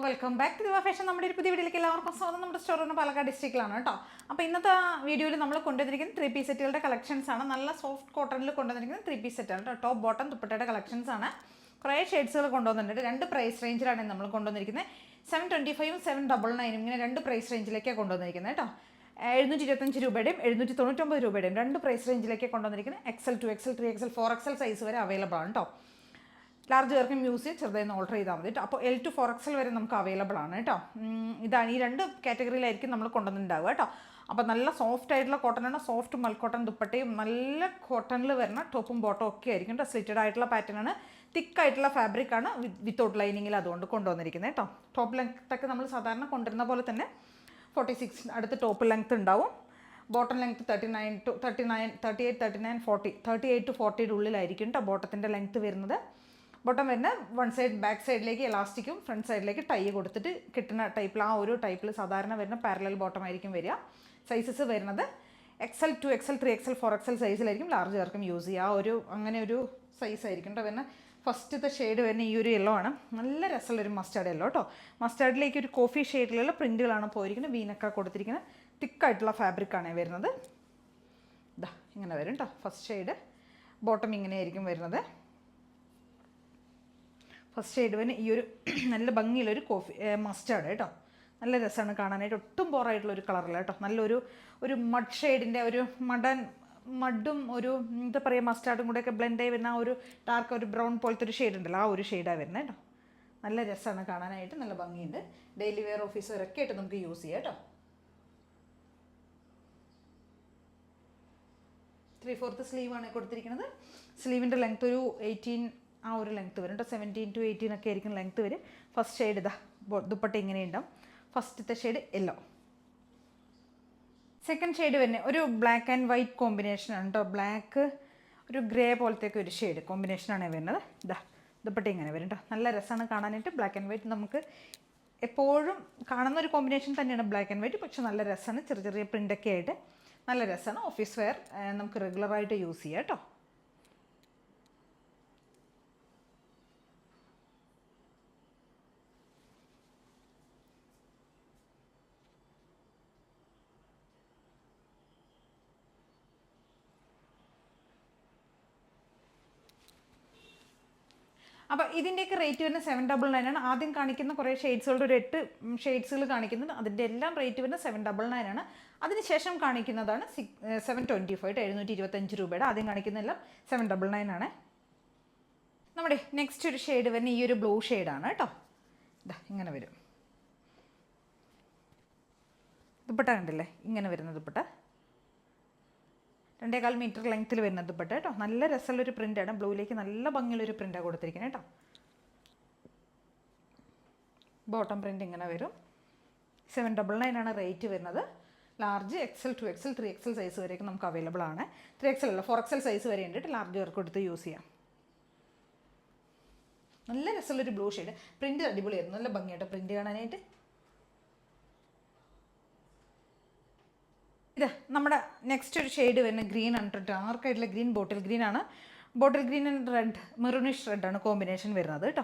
Welcome back to ദിവ fashion. നമ്മുടെ ഒരു പുതിയ വീഡിയോയിലേക്ക് എല്ലാവർക്കും സ്വാഗതം. നമ്മുടെ സ്റ്റോർ എന്ന് പാലക്കാട് ഡിസ്ട്രിക്റ്റിലാണ് കേട്ടോ. അപ്പോൾ ഇന്നത്തെ വീഡിയോയിൽ നമ്മൾ കൊണ്ടുവന്നിരിക്കുന്നത് 3 പീസ് സെറ്റുകളുടെ കളക്ഷൻസ് ആണ്. നല്ല സോഫ്റ്റ് കോട്ടണിൽ കൊണ്ടുവന്നിരിക്കുന്നത് 3 പീസ് സെറ്റാണ് കേട്ടോ. ടോപ്പ് ബോട്ടം ദുപ്പട്ടയുടെ കളക്ഷൻസ് ആണ്. കുറേ ഷെയ്ഡ്സുകൾ കൊണ്ടുവന്നിട്ടുണ്ട്. രണ്ട് പ്രൈസ് റേഞ്ചിലാണ് നമ്മൾ കൊണ്ടുവന്നിരിക്കുന്നത്. 725 799 ഇങ്ങനെ രണ്ട് പ്രൈസ് റേഞ്ചിലേക്കാണ് കൊണ്ടുവന്നിരിക്കുന്നത് കേട്ടോ. 725 രൂപയുടെയും 799 രൂപയുടെയും രണ്ട് പ്രൈസ് റേഞ്ചിലേക്ക് കൊണ്ടുവന്നിരിക്കുന്നത്. XL 2XL 3XL 4XL size വരെ അവൈലബിൾ ആണ് കേട്ടോ. ലാർജ് പേർക്കും യൂസ് ചെയ്ത് ചെറുതായി ഓർഡർ ചെയ്താൽ മതി കേട്ടോ. അപ്പോൾ L to 4XL വരെ നമുക്ക് അവൈലബിൾ ആണ് കേട്ടോ. ഇതാണ് ഈ രണ്ട് കാറ്റഗറിയിലായിരിക്കും നമ്മൾ കൊണ്ടുവന്നിട്ടുണ്ടാവുക കേട്ടോ. അപ്പോൾ നല്ല സോഫ്റ്റ് ആയിട്ടുള്ള കോട്ടനാണ്. സോഫ്റ്റ് മൽക്കോട്ടൺ ദുപ്പട്ടയും നല്ല കോട്ടണിൽ വരുന്ന ടോപ്പും ബോട്ടം ഒക്കെ ആയിരിക്കും കേട്ടോ. സ്ലിറ്റഡ് ആയിട്ടുള്ള പാറ്റേൺ ആണ്. തിക്കായിട്ടുള്ള ഫാബ്രിക് ആണ് വിത്തൗട്ട് ലൈനിങ്ങിൽ അതുകൊണ്ട് കൊണ്ടുവന്നിരിക്കുന്നത് കേട്ടോ. ടോപ്പ് ലെങ്ത് ഒക്കെ നമ്മൾ സാധാരണ കൊണ്ടുവരുന്ന പോലെ തന്നെ 46 അടുത്ത് ടോപ്പ് ലെങ്ത് ഉണ്ടാവും. ബോട്ടം ലെങ്ത് 39 to 39 38 39 40 38 to 40 ഉള്ളിലായിരിക്കും കേട്ടോ ബോട്ടത്തിൻ്റെ ലെങ്ത് വരുന്നത്. ബോട്ടം വരുന്ന വൺ സൈഡ് ബാക്ക് സൈഡിലേക്ക് എലാസ്റ്റിക്കും ഫ്രണ്ട് സൈഡിലേക്ക് ടൈ കൊടുത്തിട്ട് കിട്ടുന്ന ടൈപ്പിൽ ആ ഒരു ടൈപ്പിൽ സാധാരണ വരുന്ന പാരലൽ ബോട്ടം ആയിരിക്കും വരിക. സൈസസ് വരുന്നത് XL 2XL 3XL 4XL സൈസിലായിരിക്കും ലാർജ് പേർക്കും യൂസ് ചെയ്യുക. ആ ഒരു അങ്ങനെ ഒരു സൈസ് ആയിരിക്കും കേട്ടോ. വരുന്ന ഫസ്റ്റത്തെ ഷെയ്ഡ് വരുന്ന ഈ ഒരു യെല്ലോ ആണ്. നല്ല രസമുള്ളൊരു മസ്റ്റാർഡ് യെല്ലോ കേട്ടോ. മസ്റ്റാർഡിലേക്ക് ഒരു കോഫി ഷെയ്ഡിലുള്ള പ്രിൻറ്റുകളാണ് പോയിരിക്കുന്നത്. വീനൊക്കെ കൊടുത്തിരിക്കുന്നത് തിക്കായിട്ടുള്ള ഫാബ്രിക്കാണ് വരുന്നത്. ഇതാ ഇങ്ങനെ വരും കേട്ടോ. ഫസ്റ്റ് ഷെയ്ഡ് ബോട്ടം ഇങ്ങനെയായിരിക്കും വരുന്നത്. ഫസ്റ്റ് ഷെയ്ഡ് വരുന്ന ഈ ഒരു നല്ല ഭംഗിയുള്ളൊരു കോഫി മസ്റ്റാർഡ് കേട്ടോ. നല്ല രസമാണ് കാണാനായിട്ട്. ഒട്ടും ബോറായിട്ടുള്ളൊരു കളറില്ല കേട്ടോ. നല്ലൊരു മഡ് ഷെയ്ഡിൻ്റെ ഒരു മഡും ഒരു എന്താ പറയുക മസ്റ്റാർഡും കൂടെയൊക്കെ ബ്ലെൻഡായി വരുന്ന ആ ഒരു ഡാർക്ക് ഒരു ബ്രൗൺ പോലത്തെ ഒരു ഷെയ്ഡ് ഉണ്ടല്ലോ, ആ ഒരു ഷെയ്ഡാണ് വരുന്നത് കേട്ടോ. നല്ല രസമാണ് കാണാനായിട്ട്. നല്ല ഭംഗിയുണ്ട്. ഡെയിലി വെയർ ഓഫീസ് വരെയൊക്കെ ആയിട്ട് നമുക്ക് യൂസ് ചെയ്യാം കേട്ടോ. 3/4 സ്ലീവാണ് കൊടുത്തിരിക്കുന്നത്. സ്ലീവിൻ്റെ ലെങ്ത് ഒരു 18 ആ ഒരു ലെങ്ത്ത് വരും കേട്ടോ. 17 to 18 ഒക്കെ ആയിരിക്കും ലെങ്ത്ത് വരും. ഫസ്റ്റ് ഷെയ്ഡ് ഇതാ ദുപ്പട്ട ഇങ്ങനെയുണ്ടാവും. ഫസ്റ്റത്തെ ഷെയ്ഡ് യെല്ലോ. സെക്കൻഡ് ഷെയ്ഡ് വരുന്നത് ഒരു ബ്ലാക്ക് ആൻഡ് വൈറ്റ് കോമ്പിനേഷനാണ് കേട്ടോ. ബ്ലാക്ക് ഒരു ഗ്രേ പോലത്തേക്ക് ഒരു ഷെയ്ഡ് കോമ്പിനേഷനാണ് വരുന്നത്. ഇതാ ദുപ്പട്ട ഇങ്ങനെ വരും കേട്ടോ. നല്ല രസമാണ് കാണാനായിട്ട്. ബ്ലാക്ക് ആൻഡ് വൈറ്റ് നമുക്ക് എപ്പോഴും കാണുന്ന ഒരു കോമ്പിനേഷൻ തന്നെയാണ് ബ്ലാക്ക് ആൻഡ് വൈറ്റ്. പക്ഷെ നല്ല രസമാണ്. ചെറിയ ചെറിയ പ്രിൻ്റൊക്കെ ആയിട്ട് നല്ല രസമാണ്. ഓഫീസ് വെയർ നമുക്ക് റെഗുലറായിട്ട് യൂസ് ചെയ്യാം കേട്ടോ. അപ്പോൾ ഇതിൻ്റെയൊക്കെ റേറ്റ് വരുന്നത് 799 ആണ്. ആദ്യം കാണിക്കുന്ന കുറേ ഷെയ്ഡ്സുകളുടെ ഒരു 8 ഷെയ്ഡ്സുകൾ കാണിക്കുന്നുണ്ട്. അതിൻ്റെ എല്ലാം റേറ്റ് വരുന്നത് 799 ആണ്. അതിനുശേഷം കാണിക്കുന്നതാണ് 725 725 രൂപയുടെ. ആദ്യം കാണിക്കുന്നതെല്ലാം 799 ആണ്. നമ്മുടെ നെക്സ്റ്റ് ഒരു ഷെയ്ഡ് വരുന്ന ഈ ഒരു ബ്ലൂ ഷെയ്ഡാണ് കേട്ടോ. ഇതാ ഇങ്ങനെ വരും. ദുപ്പട്ട കണ്ടില്ലേ ഇങ്ങനെ വരുന്ന ദുപ്പട്ട. 2.25 മീറ്റർ ലെങ്ത്തിൽ വരുന്ന ദുപ്പട്ട കേട്ടോ. നല്ല രസമുള്ളൊരു പ്രിൻ്റാണ്. ബ്ലൂയിലേക്ക് നല്ല ഭംഗിയുള്ളൊരു പ്രിൻ്റാണ് കൊടുത്തിരിക്കുന്നത് കേട്ടോ. ബോട്ടം പ്രിൻ്റ് ഇങ്ങനെ വരും. 799 ആണ് റേറ്റ് വരുന്നത്. Large XL 2XL 3XL size വരെയൊക്കെ നമുക്ക് അവൈലബിൾ ആണ്. 3XL അല്ല 4XL സൈസ് വരെ ഉണ്ട്. ലാർജ് പേർക്ക് എടുത്ത് യൂസ് ചെയ്യാം. നല്ല രസമുള്ളൊരു ബ്ലൂ ഷെയ്ഡ്. പ്രിൻ്റ് അടിപൊളിയായിരുന്നു. നല്ല ഭംഗിയായിട്ട് പ്രിൻ്റ് കാണാനായിട്ട്. ഇത് നമ്മുടെ നെക്സ്റ്റ് ഒരു ഷെയ്ഡ് വരുന്ന ഗ്രീൻ ആണ് കേട്ടോ. ഡാർക്കായിട്ടുള്ള ഗ്രീൻ ബോട്ടിൽ ഗ്രീൻ ആണ്. Bottle green and red maroonish റെഡാണ് കോമ്പിനേഷൻ വരുന്നത് കേട്ടോ.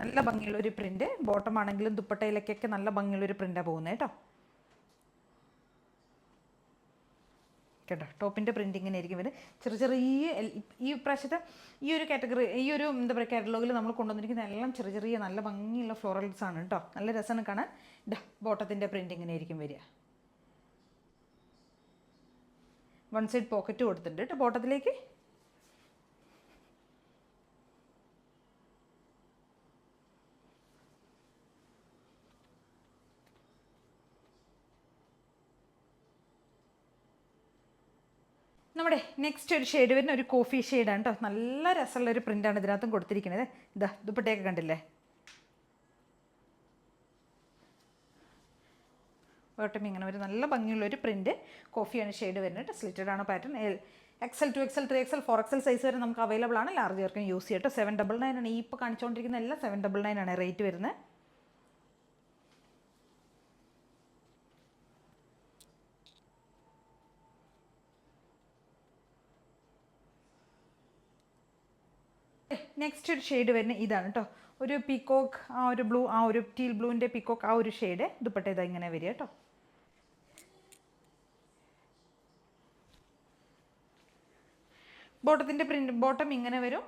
നല്ല ഭംഗിയുള്ളൊരു പ്രിൻ്റ്. ബോട്ടം ആണെങ്കിലും ദുപ്പട്ടയിലേക്കൊക്കെ നല്ല ഭംഗിയുള്ളൊരു പ്രിൻ്റാണ് പോകുന്നത് കേട്ടോ. കേട്ടോ ടോപ്പിൻ്റെ പ്രിൻ്റ് ഇങ്ങനെ ആയിരിക്കും വരും. ചെറിയ ഈ പ്രാവശ്യത്തെ ഈ ഒരു കാറ്റഗറി ഈ ഒരു എന്താ പറയുക കാറ്റലോഗിൽ നമ്മൾ കൊണ്ടുവന്നിരിക്കുന്ന എല്ലാം ചെറിയ നല്ല ഭംഗിയുള്ള ഫ്ലോറൽസ് ആണ് കേട്ടോ. നല്ല രസമാണ് കാണാൻ. ഇതാ ബോട്ടത്തിൻ്റെ പ്രിൻ്റ് ഇങ്ങനെ ആയിരിക്കും വരിക. വൺ സൈഡ് പോക്കറ്റ് കൊടുത്തിട്ടുണ്ട് കേട്ടോ ബോട്ടത്തിലേക്ക്. നമ്മുടെ നെക്സ്റ്റ് ഒരു ഷെയ്ഡ് വരുന്ന ഒരു കോഫി ഷെയ്ഡാണ് കേട്ടോ. നല്ല രസമുള്ളൊരു പ്രിൻ്റാണ് ഇതിനകത്തും കൊടുത്തിരിക്കുന്നത്. ഇതാ ദുപ്പട്ടയൊക്കെ കണ്ടില്ലേ. ബോട്ടം ഇങ്ങനെ ഒരു നല്ല ഭംഗിയുള്ളൊരു പ്രിൻറ്റ് കോഫിയാണ് ഷെയ്ഡ് വരുന്നത്. സ്ലിറ്റഡ് ആണ് pattern. XL 2XL 3XL 4XL size വരെ നമുക്ക് അവൈലബിൾ ആണ്. ലാർജ് പേർക്കും യൂസ് ചെയ്യട്ടോ. 799 ആണ്. ഈ ഇപ്പോൾ കാണിച്ചുകൊണ്ടിരിക്കുന്ന എല്ലാം 799 ആണ് റേറ്റ് വരുന്നത്. നെക്സ്റ്റ് ഒരു ഷെയ്ഡ് വരുന്നത് ഇതാണ് കേട്ടോ. ഒരു പീക്കോക്ക് ആ ഒരു ബ്ലൂ, ആ ഒരു ടീൽ ബ്ലൂവിൻ്റെ പീക്കോക്ക് ആ ഒരു ഷെയ്ഡ്. ദുപ്പട്ട ഇതാ ഇങ്ങനെ വരിക കേട്ടോ. ബോട്ടത്തിൻ്റെ പ്രിൻറ്റ്, ബോട്ടം ഇങ്ങനെ വരും.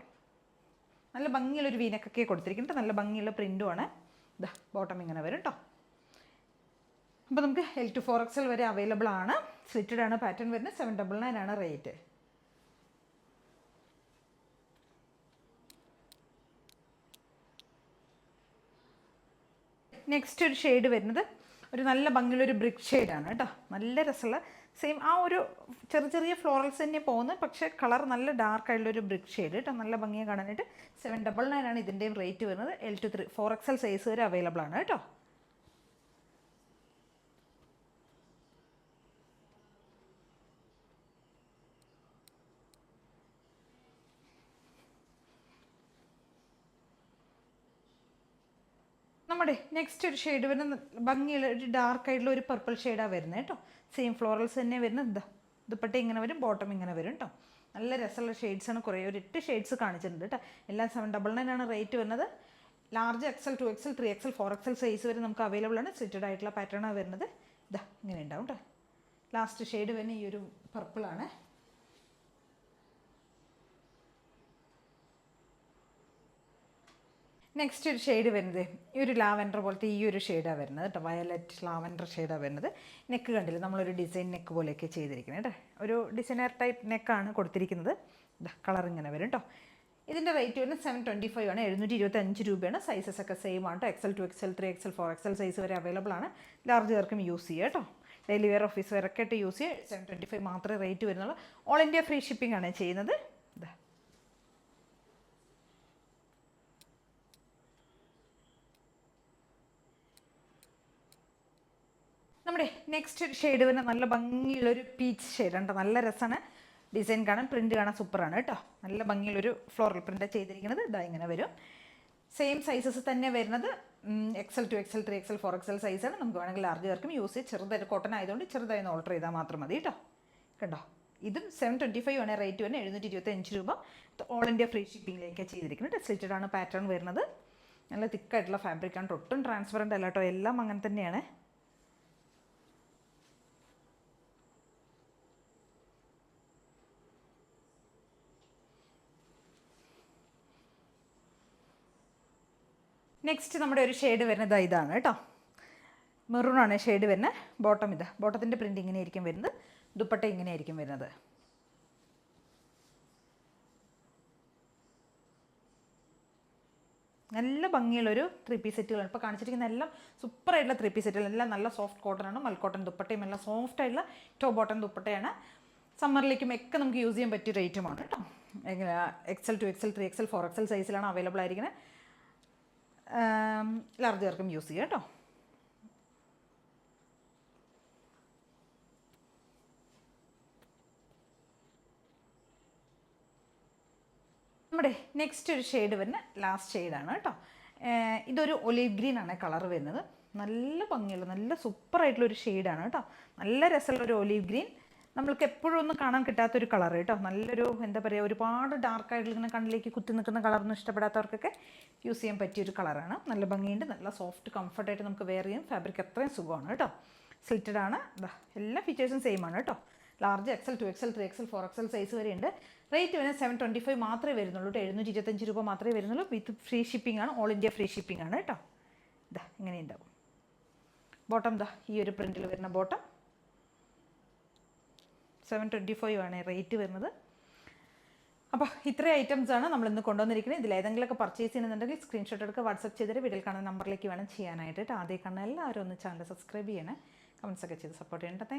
നല്ല ഭംഗിയുള്ളൊരു വീനക്കൊക്കെ കൊടുത്തിരിക്കുന്നത്, നല്ല ഭംഗിയുള്ള പ്രിൻറ്റുമാണ്. ഇതാ ബോട്ടം ഇങ്ങനെ വരും കേട്ടോ. അപ്പോൾ നമുക്ക് L to 4XL വരെ അവൈലബിൾ ആണ്. സ്ലിറ്റഡ് ആണ് പാറ്റേൺ വരുന്നത്. 799 ആണ് റേറ്റ്. നെക്സ്റ്റ് ഒരു ഷെയ്ഡ് വരുന്നത് ഒരു നല്ല ഭംഗിയുള്ളൊരു ബ്രിക്ക് ഷെയ്ഡാണ് കേട്ടോ. നല്ല രസമുള്ള സെയിം ആ ഒരു ചെറിയ ഫ്ലോറൽസ് തന്നെ പോകുന്നത്, പക്ഷേ കളർ നല്ല ഡാർക്ക് ആയിട്ടുള്ളൊരു ബ്രിക്ക് ഷെയ്ഡ് കേട്ടോ. നല്ല ഭംഗിയെ കാണാനായിട്ട്. 799 ആണ് ഇതിൻ്റെയും റേറ്റ് വരുന്നത്. L to 4XL സൈസ് വരെ അവൈലബിൾ ആണ് കേട്ടോ. നമ്മുടെ നെക്സ്റ്റ് ഒരു ഷെയ്ഡ് വരുന്ന ഭംഗിയുള്ള ഒരു ഡാർക്ക് ആയിട്ടുള്ള ഒരു പർപ്പിൾ ഷെയ്ഡാണ് വരുന്നത് കേട്ടോ. സെയിം ഫ്ലോറൽസ് തന്നെ വരുന്നത്. ഇതാ ദുപ്പട്ട ഇങ്ങനെ വരും, ബോട്ടം ഇങ്ങനെ വരും കേട്ടോ. നല്ല രസമുള്ള ഷെയ്ഡ്സാണ്. കുറേ ഒരു 8 ഷെയ്ഡ്സ് കാണിച്ചിട്ടുണ്ട് കേട്ടോ. എല്ലാം 799 ആണ് റേറ്റ് വരുന്നത്. Large XL, 2XL, 3XL, 4XL size വരെ നമുക്ക് അവൈലബിൾ ആണ്. സ്ലിറ്റഡ് ആയിട്ടുള്ള പാറ്റേണാണ് വരുന്നത്. ഇതാ ഇങ്ങനെ ഉണ്ടാവും കേട്ടോ. ലാസ്റ്റ് ഷെയ്ഡ് വരുന്ന ഈ ഒരു പർപ്പിളാണ്. നെക്സ്റ്റ് ഒരു ഷെയ്ഡ് വരുന്നത് ഈ ഒരു ലാവൻഡർ പോലത്തെ ഈ ഒരു ഷെയ്ഡാണ് വരുന്നത് കേട്ടോ. വയലറ്റ് ലാവൻഡർ ഷെയ്ഡാണ് വരുന്നത്. നെക്ക് കണ്ടില്ല, നമ്മളൊരു ഡിസൈൻ നെക്ക് പോലെയൊക്കെ ചെയ്തിരിക്കുന്നത് കേട്ടോ. ഒരു ഡിസൈനർ ടൈപ്പ് നെക്കാണ് കൊടുത്തിരിക്കുന്നത്. ഇതാ കളർ ഇങ്ങനെ വരും കേട്ടോ. ഇതിൻ്റെ റേറ്റ് വരുന്നത് 725 ആണ്. 725 രൂപയാണ്. സൈസസ് ഒക്കെ സെയിം ആണ് കേട്ടോ. XL, 2XL, 3XL, 4XL size വരെ അവൈലബിൾ ആണ്. ലാർജ് പേർക്കും യൂസ് ചെയ്യുക കേട്ടോ. ഡെയിലി വെയർ, ഓഫീസ് വെയർ ഒക്കെ ആയിട്ട് യൂസ് ചെയ്യുക. 725 മാത്രമേ റേറ്റ് വരുന്നുള്ളൂ. ഓൾ ഇന്ത്യ ഫ്രീ ഷിപ്പിംഗ് ആണ് ചെയ്യുന്നത്. ഇതാ നമ്മുടെ നെക്സ്റ്റ് ഷെയ്ഡ് വരുന്ന നല്ല ഭംഗിയുള്ളൊരു പീച്ച് ഷെയ്ഡാണ് കേട്ടോ. നല്ല രസമാണ്. ഡിസൈൻ കാണാൻ, പ്രിൻറ്റ് കാണാൻ സൂപ്പറാണ് കേട്ടോ. നല്ല ഭംഗിയുള്ളൊരു ഫ്ലോറൽ പ്രിൻ്റാണ് ചെയ്തിരിക്കുന്നത്. ഇതാ ഇങ്ങനെ വരും. സെയിം സൈസസ് തന്നെ വരുന്നത്. XL, 2XL, 3XL, 4XL സൈസാണ്. നമുക്ക് വേണമെങ്കിൽ ലാർജ് പേർക്കും യൂസ് ചെയ്ത്. ചെറുതായിട്ട് കോട്ടൺ ആയതുകൊണ്ട് ചെറുതായി ഒന്ന് ഓൾട്ടർ ചെയ്താൽ മാത്രം മതി കേട്ടോ. കണ്ടോ, ഇതും 725 ആണ് റേറ്റ് വരുന്നത്. 725 രൂപ. ഓൾ ഇന്ത്യ ഫ്രീ ഷിപ്പിങ്ങിലേക്ക് ചെയ്തിരിക്കുന്നത്. സ്ലിറ്റഡ് ആണ് പാറ്റേൺ വരുന്നത്. നല്ല തിക്കായിട്ടുള്ള ഫാബ്രിക്കാണ്. ഒട്ടും ട്രാൻസ്പെറൻ്റ് അല്ല കേട്ടോ. എല്ലാം അങ്ങനെ തന്നെയാണ്. നെക്സ്റ്റ് നമ്മുടെ ഒരു ഷെയ്ഡ് വരുന്നത് ഇതാണ് കേട്ടോ. മെറൂണാണ് ഷെയ്ഡ് വരുന്നത്. ബോട്ടം ഇതാ. ബോട്ടത്തിൻ്റെ പ്രിൻ്റ് ഇങ്ങനെ ആയിരിക്കും വരുന്നത്. ദുപ്പട്ട ഇങ്ങനെ ആയിരിക്കും വരുന്നത്. നല്ല ഭംഗിയുള്ളൊരു 3 പീസ് സെറ്റുകളാണ് ഇപ്പോൾ കാണിച്ചിരിക്കുന്ന. എല്ലാം സൂപ്പറായിട്ടുള്ള 3 പീസ് സെറ്റുകൾ. എല്ലാം നല്ല സോഫ്റ്റ് കോട്ടനാണ്. മൽക്കോട്ടൺ ദുപ്പട്ടയും എല്ലാം സോഫ്റ്റ് ആയിട്ടുള്ള ടോപ്പ് ബോട്ടം ദുപ്പട്ടയാണ്. സമ്മറിലേക്കും ഒക്കെ നമുക്ക് യൂസ് ചെയ്യാൻ പറ്റിയ റേറ്റുമാണ് കേട്ടോ. XL, 2XL, 3XL, 4XL സൈസിലാണ് അവൈലബിൾ ആയിരിക്കുന്നത്. ലാർജ് പേർക്കും യൂസ് ചെയ്യുക കേട്ടോ. നമ്മുടെ നെക്സ്റ്റ് ഒരു ഷെയ്ഡ് വരുന്ന ലാസ്റ്റ് ഷെയ്ഡാണ് കേട്ടോ. ഇതൊരു ഒലീവ് ഗ്രീൻ ആണ് കളർ വരുന്നത്. നല്ല ഭംഗിയുള്ള നല്ല സൂപ്പറായിട്ടുള്ളൊരു ഷെയ്ഡാണ് കേട്ടോ. നല്ല രസമുള്ളൊരു ഒലീവ് ഗ്രീൻ. നമ്മൾക്ക് എപ്പോഴും ഒന്നും കാണാൻ കിട്ടാത്തൊരു കളർ കേട്ടോ. നല്ലൊരു എന്താ പറയുക, ഒരുപാട് ഡാർക്കായിട്ടുള്ള ഇങ്ങനെ കണ്ണിലേക്ക് കുത്തി നിൽക്കുന്ന കളറൊന്നും ഇഷ്ടപ്പെടാത്തവർക്കൊക്കെ യൂസ് ചെയ്യാൻ പറ്റിയൊരു കളറാണ്. നല്ല ഭംഗിയുണ്ട്. നല്ല സോഫ്റ്റ് കംഫർട്ടായിട്ട് നമുക്ക് വെയർ ചെയ്യാം. ഫാബ്രിക് അത്രയും സുഖമാണ് കേട്ടോ. സ്ലിറ്റഡ് ആണ്. എല്ലാ ഫീച്ചേഴ്സും സെയിം ആണ് കേട്ടോ. Large XL, 2XL, 3XL, 4XL size വരെ ഉണ്ട്. റേറ്റ് വരുന്നത് 725 മാത്രമേ വരുന്നുള്ളൂ കേട്ടോ. 725 രൂപ മാത്രമേ വരുന്നുള്ളൂ. വിത്ത് ഫ്രീ ഷിപ്പിംഗ് ആണ്. ഓൾ ഇന്ത്യ ഫ്രീ ഷിപ്പിംഗ് ആണ് കേട്ടോ. ഇതാ ഇങ്ങനെ ഉണ്ടാവും. ബോട്ടം ദാ ഈ ഒരു പ്രിൻറ്റിൽ വരുന്ന ബോട്ടം. 725 ആണ് റേറ്റ് വരുന്നത്. അപ്പോൾ ഇത്രയും ഐറ്റംസാണ് നമ്മളിന്ന് കൊണ്ടുവന്നിരിക്കുന്നത്. ഇതിൽ ഏതെങ്കിലുമൊക്കെ പർച്ചേസ് ചെയ്യുന്നുണ്ടെങ്കിൽ സ്ക്രീൻഷോട്ട് എടുക്കുക, വാട്സപ്പ് ചെയ്തിട്ട് വീഡിയോയിൽ കാണുന്ന നമ്പറിലേക്ക് വേണം ചെയ്യാനായിട്ട്. ആദ്യം കാണുന്ന എല്ലാവരും ഒന്ന് ചാനൽ സബ്സ്ക്രൈബ് ചെയ്യണേ. കമൻസൊക്കെ ചെയ്ത് സപ്പോർട്ട് ചെയ്യണം. താങ്ക്